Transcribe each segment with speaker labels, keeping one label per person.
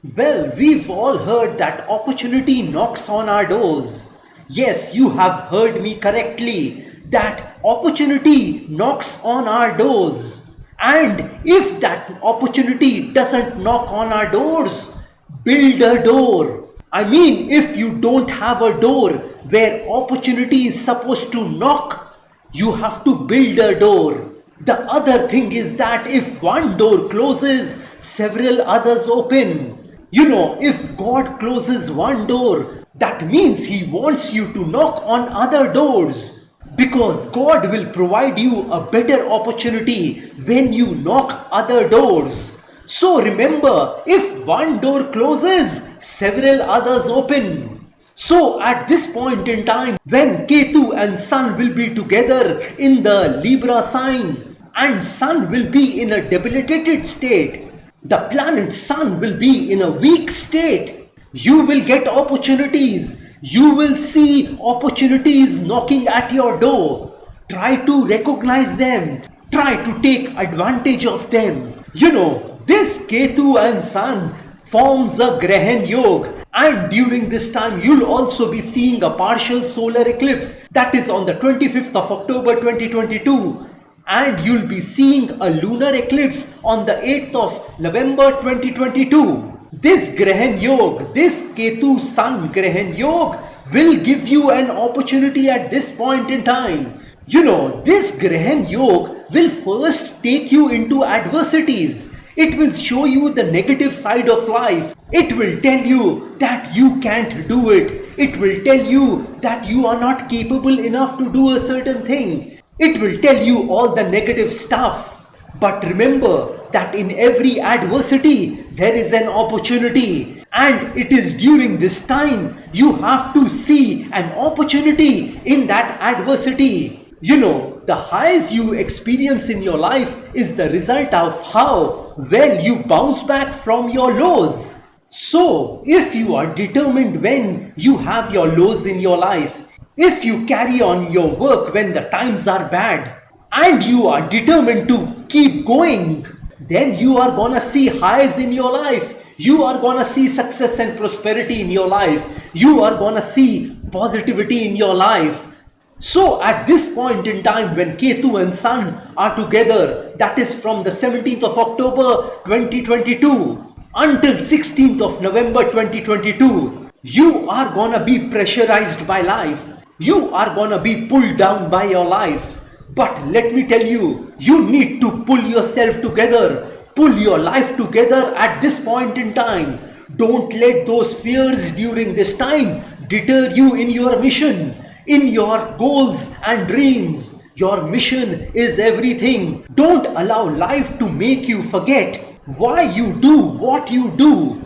Speaker 1: Well, we've all heard that opportunity knocks on our doors. Yes, you have heard me correctly. That opportunity knocks on our doors. And if that opportunity doesn't knock on our doors, build a door. I mean, if you don't have a door where opportunity is supposed to knock, you have to build a door. The other thing is that if one door closes, several others open. You know, if God closes one door, that means He wants you to knock on other doors. Because God will provide you a better opportunity when you knock other doors. So remember, if one door closes, several others open. So at this point in time, when Ketu and Sun will be together in the Libra sign, and Sun will be in a debilitated state, the planet Sun will be in a weak state, you will get opportunities. You will see opportunities knocking at your door. Try to recognize them. Try to take advantage of them. You know, this Ketu and Sun forms a Grahan Yog. And during this time, you'll also be seeing a partial solar eclipse. That is on the 25th of October 2022. And you'll be seeing a lunar eclipse on the 8th of November 2022. This Grahan Yog, this Ketu Sun Grahan Yog will give you an opportunity at this point in time. You know, this Grahan Yog will first take you into adversities. It will show you the negative side of life. It will tell you that you can't do it. It will tell you that you are not capable enough to do a certain thing. It will tell you all the negative stuff. But remember that in every adversity, there is an opportunity. And it is during this time you have to see an opportunity in that adversity. You know, the highs you experience in your life is the result of how well you bounce back from your lows. So, if you are determined when you have your lows in your life, if you carry on your work when the times are bad, and you are determined to keep going, then you are gonna see highs in your life. You are gonna see success and prosperity in your life. You are gonna see positivity in your life. So at this point in time when Ketu and Sun are together, that is from the 17th of October 2022 until 16th of November 2022, you are gonna be pressurized by life. You are gonna be pulled down by your life. But let me tell you, you need to pull yourself together. Pull your life together at this point in time. Don't let those fears during this time deter you in your mission, in your goals and dreams. Your mission is everything. Don't allow life to make you forget why you do what you do.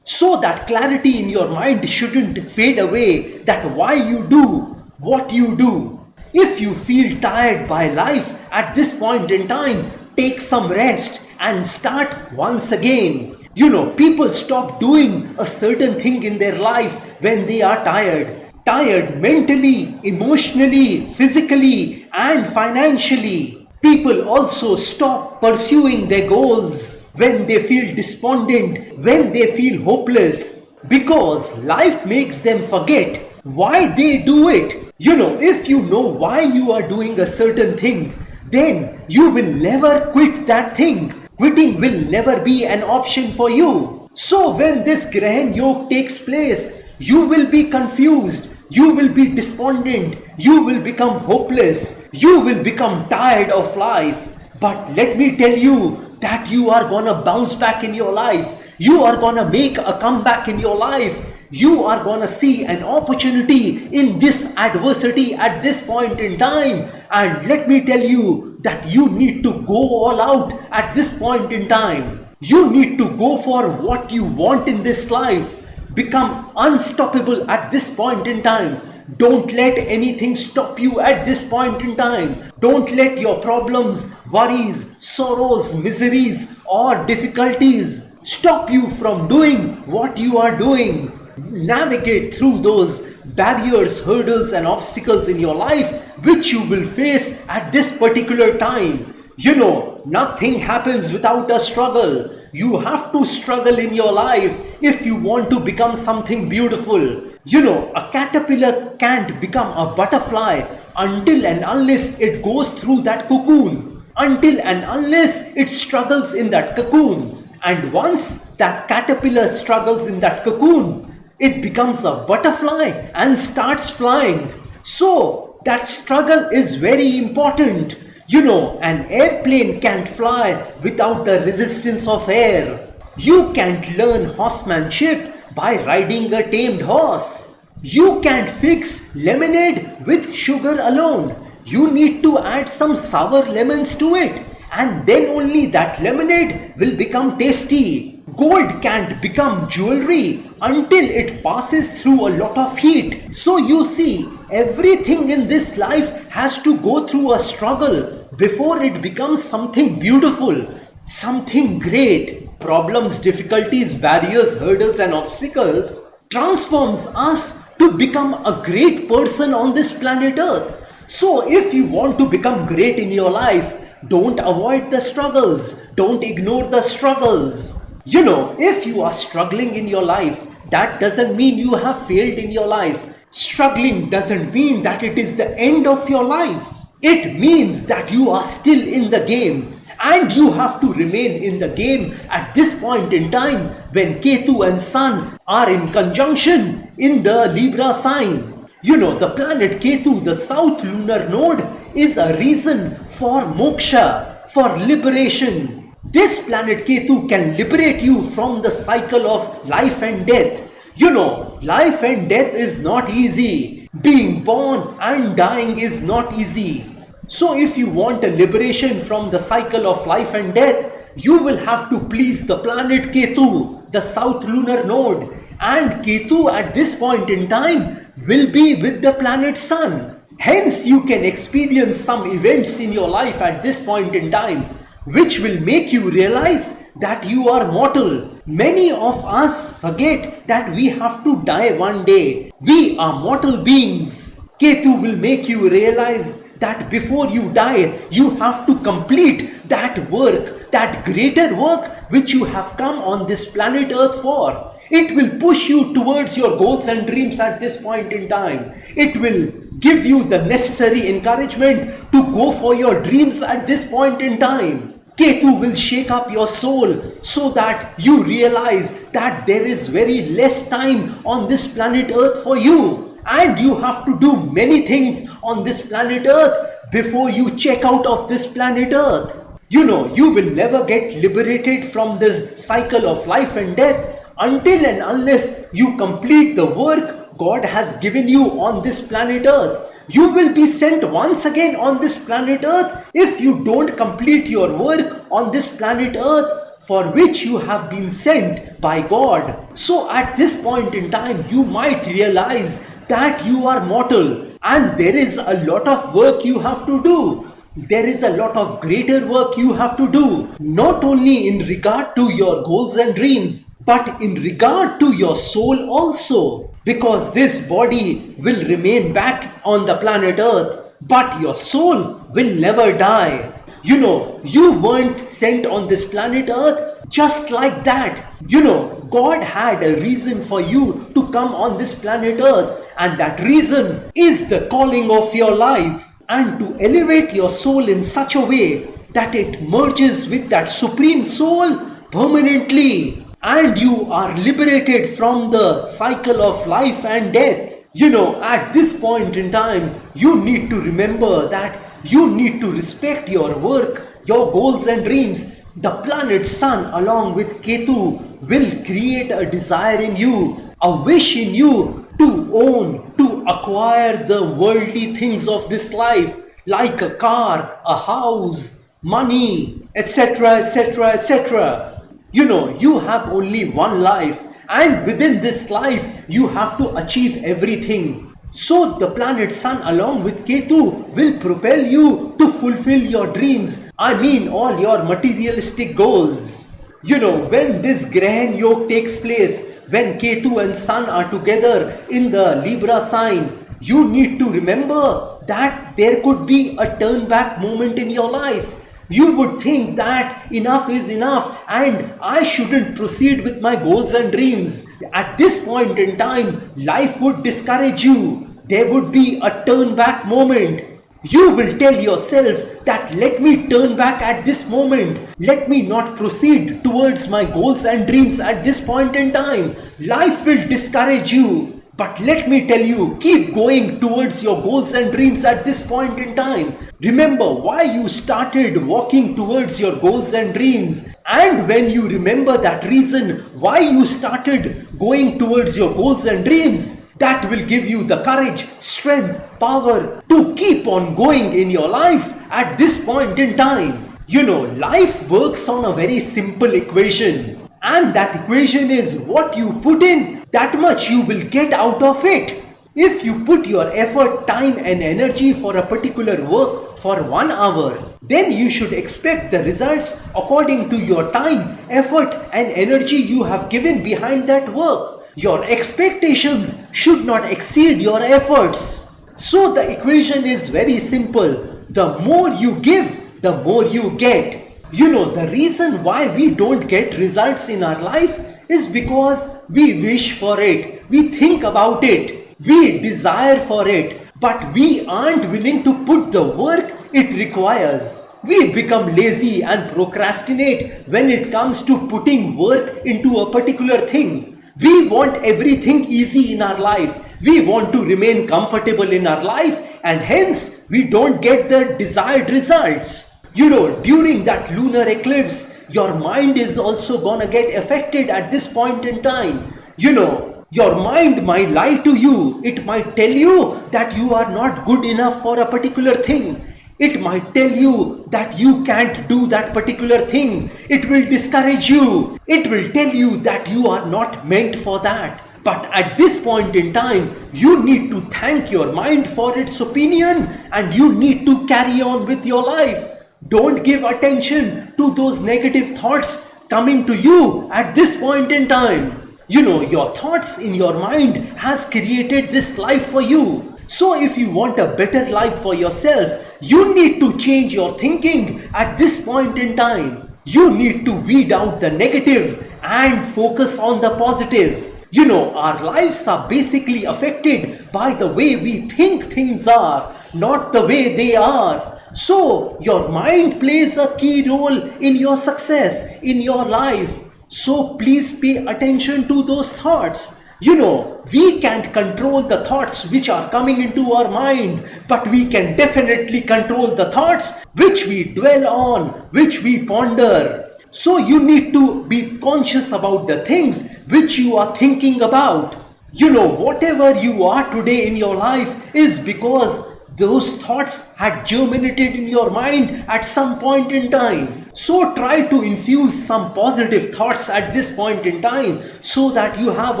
Speaker 1: So that clarity in your mind shouldn't fade away, that why you do what you do. If you feel tired by life at this point in time, take some rest and start once again. You know, people stop doing a certain thing in their life when they are tired. Tired mentally, emotionally, physically, and financially. People also stop pursuing their goals when they feel despondent, when they feel hopeless, because life makes them forget why they do it. You know, if you know why you are doing a certain thing, then you will never quit that thing. Quitting will never be an option for you. So when this Grahan Yog takes place, you will be confused. You will be despondent. You will become hopeless. You will become tired of life. But let me tell you that you are gonna bounce back in your life. You are gonna make a comeback in your life. You are gonna see an opportunity in this adversity at this point in time. And let me tell you that you need to go all out at this point in time. You need to go for what you want in this life. Become unstoppable at this point in time. Don't let anything stop you at this point in time. Don't let your problems, worries, sorrows, miseries, or difficulties stop you from doing what you are doing. Navigate through those barriers, hurdles, and obstacles in your life which you will face at this particular time. You know, nothing happens without a struggle. You have to struggle in your life if you want to become something beautiful. You know, a caterpillar can't become a butterfly until and unless it goes through that cocoon, until and unless it struggles in that cocoon. And once that caterpillar struggles in that cocoon, it becomes a butterfly and starts flying. So that struggle is very important. You know, an airplane can't fly without the resistance of air. You can't learn horsemanship by riding a tamed horse. You can't fix lemonade with sugar alone. You need to add some sour lemons to it, and then only that lemonade will become tasty. Gold can't become jewelry until it passes through a lot of heat. So you see, everything in this life has to go through a struggle before it becomes something beautiful, something great. Problems, difficulties, barriers, hurdles and obstacles transforms us to become a great person on this planet Earth. So if you want to become great in your life, don't avoid the struggles. Don't ignore the struggles. You know, if you are struggling in your life, that doesn't mean you have failed in your life. Struggling doesn't mean that it is the end of your life. It means that you are still in the game. And you have to remain in the game at this point in time when Ketu and Sun are in conjunction in the Libra sign. You know, the planet Ketu, the south lunar node, is a reason for moksha, for liberation. This planet Ketu can liberate you from the cycle of life and death. You know, life and death is not easy. Being born and dying is not easy. So if you want a liberation from the cycle of life and death, you will have to please the planet Ketu, the south lunar node. And Ketu at this point in time will be with the planet Sun. Hence you can experience some events in your life at this point in time which will make you realize that you are mortal. Many of us forget that we have to die one day. We are mortal beings. Ketu will make you realize that before you die, you have to complete that work, that greater work which you have come on this planet Earth for. It will push you towards your goals and dreams at this point in time. It will give you the necessary encouragement to go for your dreams at this point in time. Ketu will shake up your soul so that you realize that there is very less time on this planet Earth for you. And you have to do many things on this planet Earth before you check out of this planet Earth. You know, you will never get liberated from this cycle of life and death until and unless you complete the work God has given you on this planet Earth. You will be sent once again on this planet Earth if you don't complete your work on this planet Earth for which you have been sent by God. So at this point in time, you might realize that you are mortal and there is a lot of work you have to do. There is a lot of greater work you have to do, not only in regard to your goals and dreams, but in regard to your soul also. Because this body will remain back on the planet Earth, but your soul will never die. You know, you weren't sent on this planet Earth just like that. You know, God had a reason for you to come on this planet Earth, and that reason is the calling of your life, and to elevate your soul in such a way that it merges with that supreme soul permanently, and you are liberated from the cycle of life and death. You know, at this point in time, you need to remember that you need to respect your work, your goals and dreams. The planet Sun along with Ketu will create a desire in you, a wish in you to own, to acquire the worldly things of this life, like a car, a house, money, etc., etc., etc. You know, you have only one life, and within this life, you have to achieve everything. So the planet Sun along with Ketu will propel you to fulfill your dreams. I mean all your materialistic goals. You know, when this Grahan Yog takes place, when Ketu and Sun are together in the Libra sign, you need to remember that there could be a turn back moment in your life. You would think that enough is enough and I shouldn't proceed with my goals and dreams. At this point in time, life would discourage you. There would be a turn back moment. You will tell yourself that let me turn back at this moment. Let me not proceed towards my goals and dreams at this point in time. Life will discourage you. But let me tell you, keep going towards your goals and dreams at this point in time. Remember why you started walking towards your goals and dreams. And when you remember that reason why you started going towards your goals and dreams, that will give you the courage, strength, power to keep on going in your life at this point in time. You know, life works on a very simple equation. And that equation is what you put in, that much you will get out of it. If you put your effort, time and energy for a particular work for 1 hour, then you should expect the results according to your time, effort and energy you have given behind that work. Your expectations should not exceed your efforts. So the equation is very simple. The more you give, the more you get. You know, the reason why we don't get results in our life is because we wish for it, we think about it, we desire for it, but we aren't willing to put the work it requires. We become lazy and procrastinate when it comes to putting work into a particular thing. We want everything easy in our life. We want to remain comfortable in our life, and hence we don't get the desired results. You know, during that lunar eclipse, your mind is also gonna get affected at this point in time. You know, your mind might lie to you. It might tell you that you are not good enough for a particular thing. It might tell you that you can't do that particular thing. It will discourage you. It will tell you that you are not meant for that. But at this point in time, you need to thank your mind for its opinion and you need to carry on with your life. Don't give attention to those negative thoughts coming to you at this point in time. You know, your thoughts in your mind has created this life for you. So if you want a better life for yourself, you need to change your thinking at this point in time. You need to weed out the negative and focus on the positive. You know, our lives are basically affected by the way we think things are, not the way they are. So your mind plays a key role in your success, in your life. So please pay attention to those thoughts. You know, we can't control the thoughts which are coming into our mind, but we can definitely control the thoughts which we dwell on, which we ponder. So you need to be conscious about the things which you are thinking about. You know, whatever you are today in your life is because those thoughts had germinated in your mind at some point in time. So try to infuse some positive thoughts at this point in time so that you have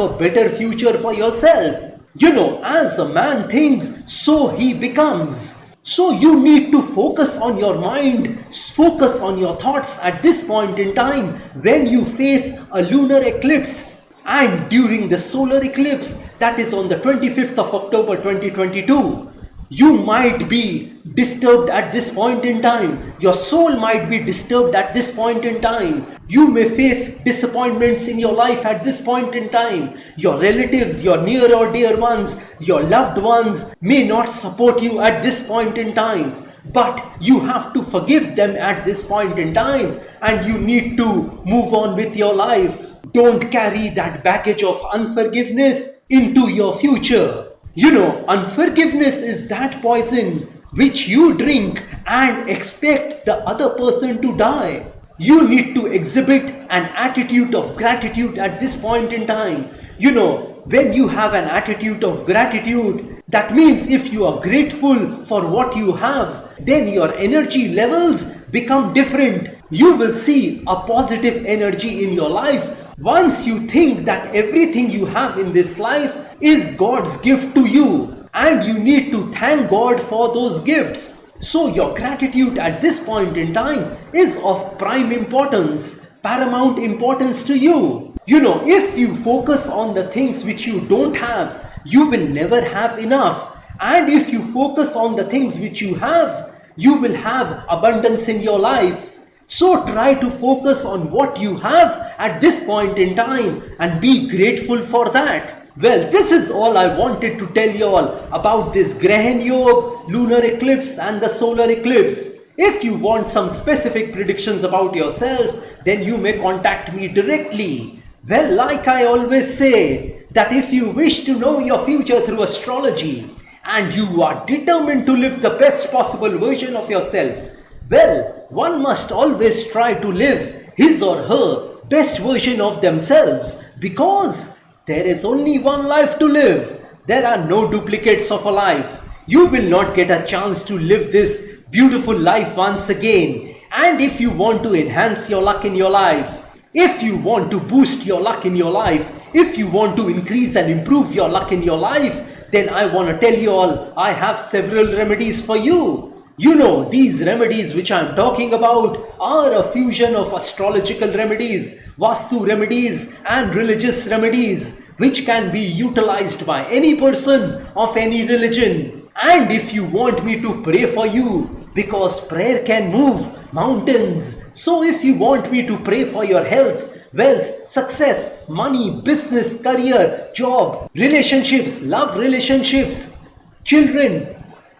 Speaker 1: a better future for yourself. You know, as a man thinks, so he becomes. So you need to focus on your mind, focus on your thoughts at this point in time when you face a lunar eclipse. And during the solar eclipse, that is on the 25th of October 2022, you might be disturbed at this point in time. Your soul might be disturbed at this point in time. You may face disappointments in your life at this point in time. Your relatives, your near or dear ones, your loved ones may not support you at this point in time. But you have to forgive them at this point in time and you need to move on with your life. Don't carry that baggage of unforgiveness into your future. You know, unforgiveness is that poison which you drink and expect the other person to die. You need to exhibit an attitude of gratitude at this point in time. You know, when you have an attitude of gratitude, that means if you are grateful for what you have, then your energy levels become different. You will see a positive energy in your life once you think that everything you have in this life is God's gift to you and you need to thank God for those gifts. So your gratitude at this point in time is of prime importance, paramount importance to you. You know, if you focus on the things which you don't have, you will never have enough. And if you focus on the things which you have, you will have abundance in your life. So try to focus on what you have at this point in time and be grateful for that. Well, this is all I wanted to tell you all about this Grahan Yog, lunar eclipse and the solar eclipse. If you want some specific predictions about yourself, then you may contact me directly. Well, like I always say, that if you wish to know your future through astrology and you are determined to live the best possible version of yourself, well, one must always try to live his or her best version of themselves, because there is only one life to live. There are no duplicates of a life. You will not get a chance to live this beautiful life once again. And if you want to enhance your luck in your life, if you want to boost your luck in your life, if you want to increase and improve your luck in your life, then I want to tell you all, I have several remedies for you. You know, these remedies which I am talking about are a fusion of astrological remedies, Vastu remedies and religious remedies, which can be utilized by any person of any religion. And if you want me to pray for you, because prayer can move mountains, so if you want me to pray for your health, wealth, success, money, business, career, job, relationships, love relationships, children,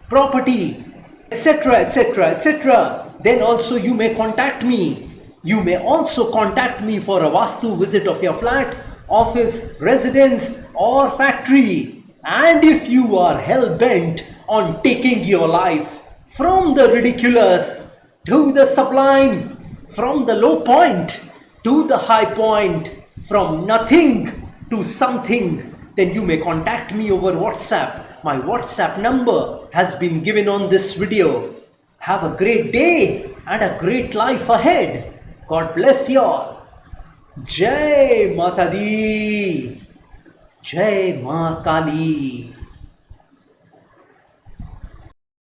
Speaker 1: property, etc., etc., etc., then also you may contact me. You may also contact me for a Vastu visit of your flat, office, residence or factory. And if you are hell-bent on taking your life from the ridiculous to the sublime, from the low point to the high point, from nothing to something, then you may contact me over WhatsApp. My WhatsApp number has been given on this video. Have a great day and a great life ahead. God bless you all. Jai Mata Di. Jai Ma Kali.